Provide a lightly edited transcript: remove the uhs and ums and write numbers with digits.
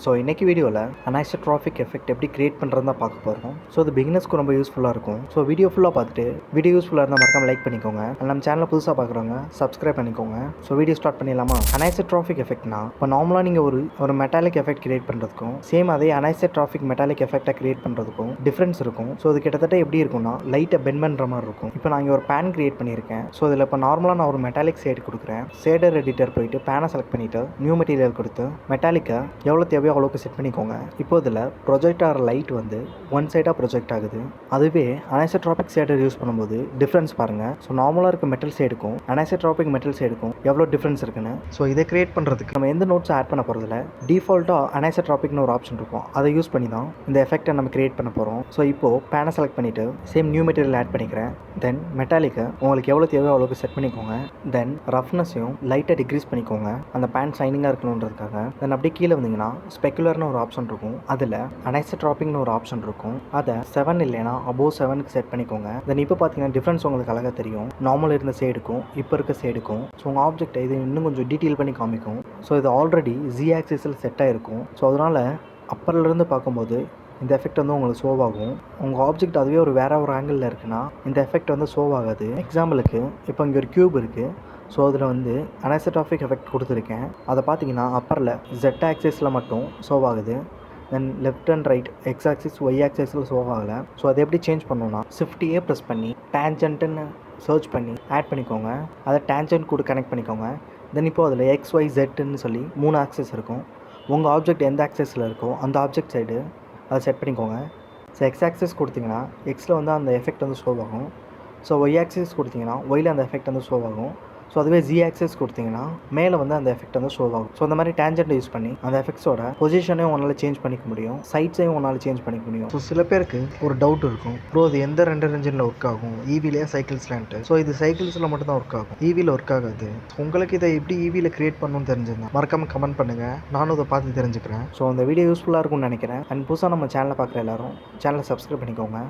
So இன்றைக்கி வீடியோவில் anisotropic effect எப்படி கிரியேட் பண்ணுறது தான் பார்க்க போகிறோம். ஸோ அது பிகினர்ஸ்க்கு ரொம்ப யூஸ்ஃபுல்லாக இருக்கும். ஸோ வீடியோ ஃபுல்லாக பார்த்துட்டு வீடியோ யூஸ்ஃபுல்லாக இருந்தால் மறக்காம லைக் பண்ணிக்கோங்க. நம்ம சேனலில் புதுசாக பார்க்குறவங்க சப்ஸ்கிரைப் பண்ணிக்கோங்க. ஸோ வீடியோ ஸ்டார்ட் பண்ணிடலாமா? அனைசோட்ரோபிக் எஃபெக்ட்னா இப்போ நார்மலாக நீங்கள் ஒரு மெட்டாலிக் எஃபெக்ட் கிரியேட் பண்ணுறதுக்கும் சேம் அதே அனைசோட்ரோபிக் மெட்டாலிக் எஃபெக்டை கிரியேட் பண்ணுறதுக்கும் டிஃப்ரென்ஸ் இருக்கும். ஸோ அது கிட்டத்தட்ட எப்படி இருக்கும்னா லைட்டை பெண்ட் பண்ணுற மாதிரி இருக்கும். இப்போ நான் இங்கே ஒரு பேன் கிரியேட் பண்ணியிருக்கேன். ஸோ இதில் இப்போ நார்மலாக நான் ஒரு மெட்டாலிக் ஷேட் கொடுக்குறேன். ஷேடர் எடிட்டர் போயிட்டு பேனை செலக்ட் பண்ணிவிட்டு நியூ மெட்டீரியல் கொடுத்து மெட்டாலிக்கை எவ்வளோ தேவையோ அவ்வளோக்கு செட் பண்ணிக்கோங்க. இப்போ இதில் ப்ரொஜெக்ட் ஆகிற லைட் வந்து ஒன் சைடாக ப்ரொஜெக்ட் ஆகுது. அதுவே அனைசோட்ரோபிக் ஷேடர் யூஸ் பண்ணும்போது டிஃப்ரென்ஸ் பாருங்கள். ஸோ நார்மலாக இருக்க மெட்டல் ஷேடுக்கும் அனைசோட்ரோபிக் மெட்டல் ஷேடுக்கும் எவ்வளோ டிஃப்ரென்ஸ் இருக்குன்னு. ஸோ இதை கிரியேட் பண்ணுறதுக்கு நம்ம எந்த நோட்ஸும் ஆட் பண்ண போகிறதில்ல. டிஃபால்ட்டாக அனைசோட்ரோபிக்னு ஒரு ஆப்ஷன் இருக்கும். அதை யூஸ் பண்ணி தான் இந்த எஃபெக்டை நம்ம கிரியேட் பண்ண போகிறோம். ஸோ இப்போது பேனை செலக்ட் பண்ணிவிட்டு சேம் நியூ மெட்டீரியல் ஆட் பண்ணிக்கிறேன். தென் மெட்டாலிக்கை உங்களுக்கு எவ்வளோ தேவையோ அவ்வளோக்கு செட் பண்ணிக்கோங்க. தென் ரஃப்னஸையும் லைட்டாக டிக்ரீஸ் பண்ணிக்கோங்க அந்த பேன் ஷைனிங்காக இருக்கணுன்றதுக்காக. தென் அப்படியே கீழே வந்தீங்கன்னா ஸ்பெக்குலர்னு ஒரு ஆப்ஷன் இருக்கும். அதில் அனைசோட்ரோபிக்னு ஒரு ஆப்ஷன் இருக்கும். அதை 7 இல்லைனா அபோவ் 7க்கு செட் பண்ணிக்கோங்க. தென் இப்போ பார்த்தீங்கன்னா டிஃப்ரென்ஸ் உங்களுக்கு அழகாக தெரியும். நார்மல் இருந்த ஷேடுக்கும் இப்போ இருக்க ஷேடுக்கும். ஸோ உங்கள் ஆப்ஜெக்டை இது இன்னும் கொஞ்சம் டீட்டெயில் பண்ணி காமிக்கும். ஸோ இது ஆல்ரெடி ஜி ஆக்சிஸில் செட் ஆகிருக்கும். ஸோ அதனால் அப்பர்லேருந்து பார்க்கும்போது இந்த எஃபெக்ட் வந்து உங்களுக்கு ஷோவ் ஆகும். உங்கள் ஆப்ஜெக்ட் அதுவே வேறு ஒரு ஆங்கிளில் இருக்குன்னா இந்த எஃபெக்ட் வந்து ஷோவ் ஆகாது. எக்ஸாம்பிளுக்கு இப்போ இங்கே ஒரு க்யூப் இருக்குது. ஸோ அதில் வந்து அனைசோட்ரோபிக் எஃபெக்ட் கொடுத்துருக்கேன். அதை பார்த்தீங்கன்னா அப்பரில் ஜெட் ஆக்சிஸில் மட்டும் ஷோவ் ஆகுது. Then left and right X axis Y ஆக்சிஸில் ஷோவ் ஆகலை. ஸோ அதை எப்படி சேஞ்ச் பண்ணணும்னா ஷிஃப்ட் ப்ரெஸ் பண்ணி டேஞ்சன்ட்டுன்னு சர்ச் பண்ணி ஆட் பண்ணிக்கோங்க. அதை டேஞ்சன்ட் கூட கனெக்ட் பண்ணிக்கோங்க. தென் இப்போ அதில் எக்ஸ் ஒய் ஜெட்டுன்னு சொல்லி 3 ஆக்சிஸ் இருக்கும். உங்கள் ஆப்ஜெக்ட் எந்த ஆக்சிஸில் இருக்கோ அந்த ஆப்ஜெக்ட் சைடு அதை செட் பண்ணிக்கோங்க. ஸோ எக்ஸ் ஆக்சிஸ் கொடுத்தீங்கன்னா எக்ஸில் வந்து அந்த எஃபெக்ட் வந்து ஷோ ஆகும். ஸோ ஒய் ஆக்சிஸ் கொடுத்தீங்கன்னா ஒயில் அந்த எஃபெக்ட் வந்து ஷோ ஆகும். ஸோ அதுவே ஜி ஆக்சிஸ் கொடுத்தீங்கன்னா மேலே வந்து அந்த எஃபெக்ட் வந்து ஷோ ஆகும். ஸோ அந்த மாதிரி டேஞ்சன்ட் யூஸ் பண்ணி அந்த எஃபெக்ட்ஸோட பொசிஷனையும் உன்னால் சேஞ்ச் பண்ணிக்க முடியும். சைட்ஸையும் உன்னால் சேஞ்ச் பண்ணிக்க முடியும். ஸோ சில பேருக்கு ஒரு டவுட் இருக்கும், ப்ரோ அது எந்த ரெண்டர் இன்ஜினில் ஒர்க் ஆகும், ஈவிலே சைக்கிள்ஸ்லான்ட்டு. ஸோ இது சைக்கிள்ஸில் மட்டும் தான் ஒர்க் ஆகும், ஈவியில் ஒர்க் ஆகாது. உங்களுக்கு இதை எப்படி ஈவியில் கிரியேட் பண்ணணும்னு தெரிஞ்சிருந்தா மறக்காமல் கமெண்ட் பண்ணுங்கள். நானும் இதை பார்த்து தெரிஞ்சுக்கிறேன். ஸோ அந்த வீடியோ யூஸ்ஃபுல்லாக இருக்கும்னு நினைக்கிறேன். அண்ட் புதுசாக நம்ம சேனலை பார்க்குற எல்லாரும் சேனலை சப்ஸ்கிரைப் பண்ணிக்கோங்க.